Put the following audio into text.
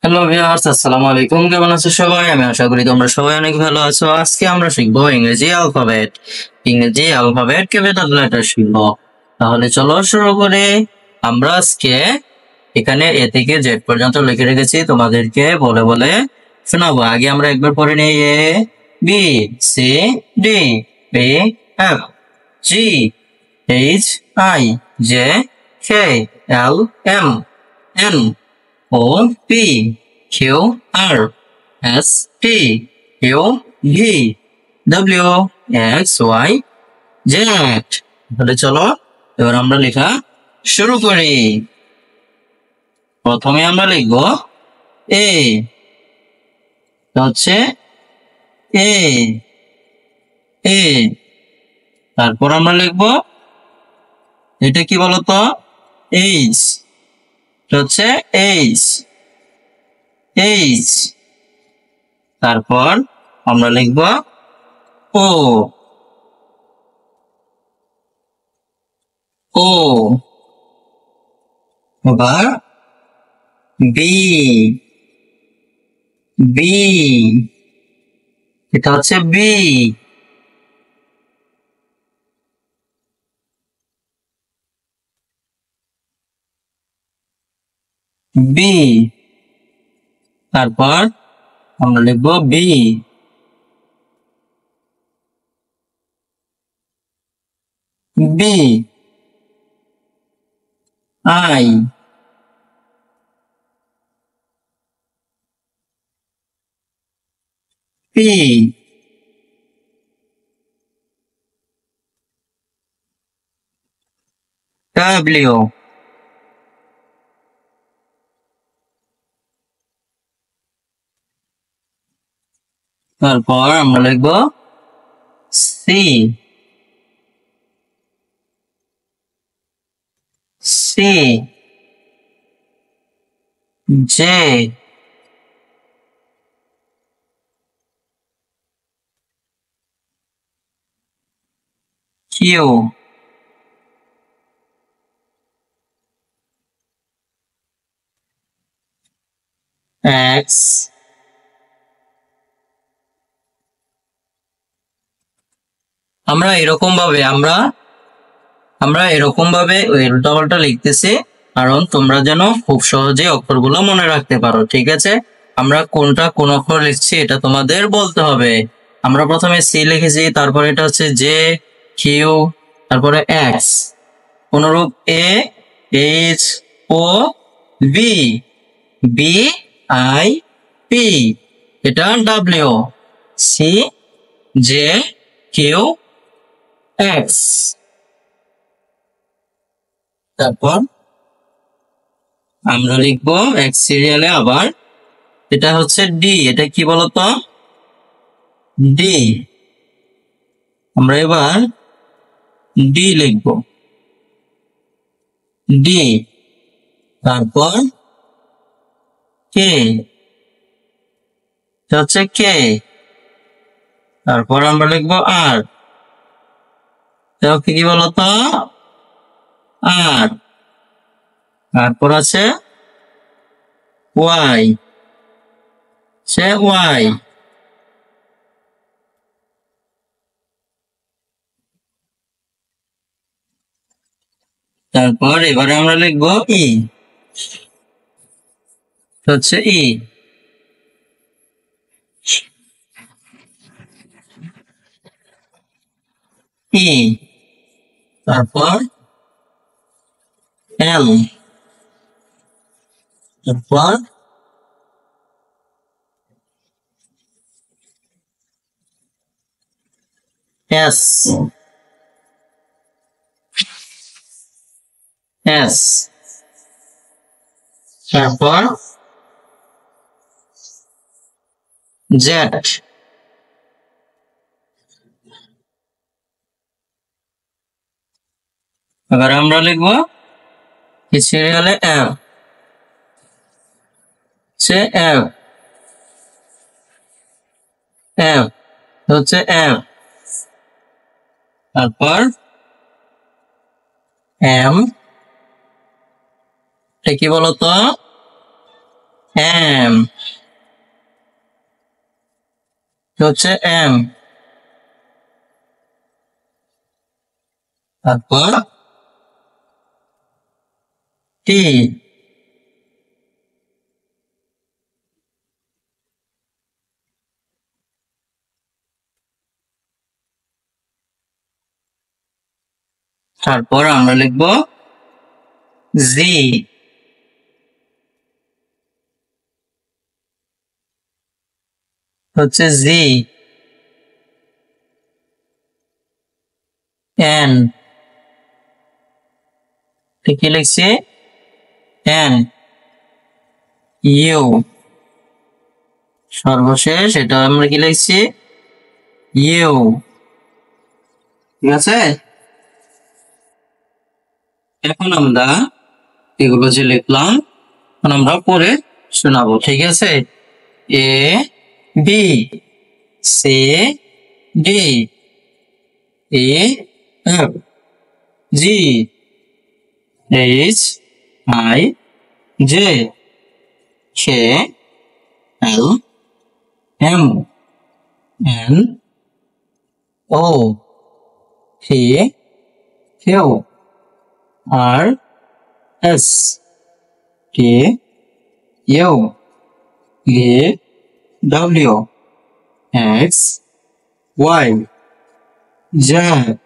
Hello viewers, আসসালামু আলাইকুম। কেমন আছো সবাই? আমি আশা করি তোমরা সবাই অনেক ভালো আছো। আজকে আমরা শিখবো ইংরেজি অ্যালফাবেট ক্যাপিটাল লেটার শিখবো। তাহলে চলো শুরু করি। আমরা আজকে এখানে এ থেকে জেড পর্যন্ত লিখে রেখেছি, তোমাদেরকে বলে বলে শোনাবো। আগে আমরা একবার পড়ে নিই। A B C D E F G H I J K L M N O P Q R S T U V W X Y Z। তাহলে চলো এবার আমরা লেখা শুরু করি। প্রথমে আমরা লিখব এ, হচ্ছে এ এ। তারপর আমরা লিখব, এটা কি বলতো, এইচ, হচ্ছে এইচ এইচ। তারপর আমরা লিখব ও ও। আবার বি বি, এটা হচ্ছে বি বি। তারপর আমরা লিখব B B I P W. তারপর আমরা লিখব C C J Q X. আমরা এরকম ভাবে উল্টাপাল্টা লিখতেছি, কারণ তোমরা যেন খুব সহজে অক্ষরগুলো মনে রাখতে পারো। ঠিক আছে, আমরা কোনটা কোন অক্ষর লিখছি এটা তোমাদের বলতে হবে। আমরা প্রথমে সি লিখেছি, তারপরে এটা হচ্ছে জে কিউ, তারপরে এক্স, অনুরূপ A H O B B I P, এটা W C J Q X. তারপর আমরা লিখবো এক্স সিরিয়ালে আবার, এটা হচ্ছে ডি, এটা কি বলতো, ডি। আমরা এবার ডি লিখবো, ডি। তারপর কে, এটা হচ্ছে কে। তারপর আমরা লিখবো আর, এটা কি বলতো, আর। তারপর আছে ওয়াই, সে ওয়াই। তারপর এবারে আমরা লিখবো ই, হচ্ছে ই ই। তারপর এল, তারপর এস এস। তারপর জেড। এবার আমরা লিখবো এই সিরিয়ালে এফ, সে এফ এফ, হচ্ছে এফ। তারপর এম, এটা কি বলতো, এম হচ্ছে এম, তারপর টি, তারপর আমরা লিখব জি, হচ্ছে জি, এন, কি লিখছি এন, ইউ, সর্বশেষ এটা আমরা কি লিখছি ইউ, ঠিক আছে। এখন আমরা এগুলো যে লিখলাম এখন আমরা পড়ে শোনাবো, ঠিক আছে। A B, C D, E F, G, H I J, K L M N O P Q R S T U V W X Y Z.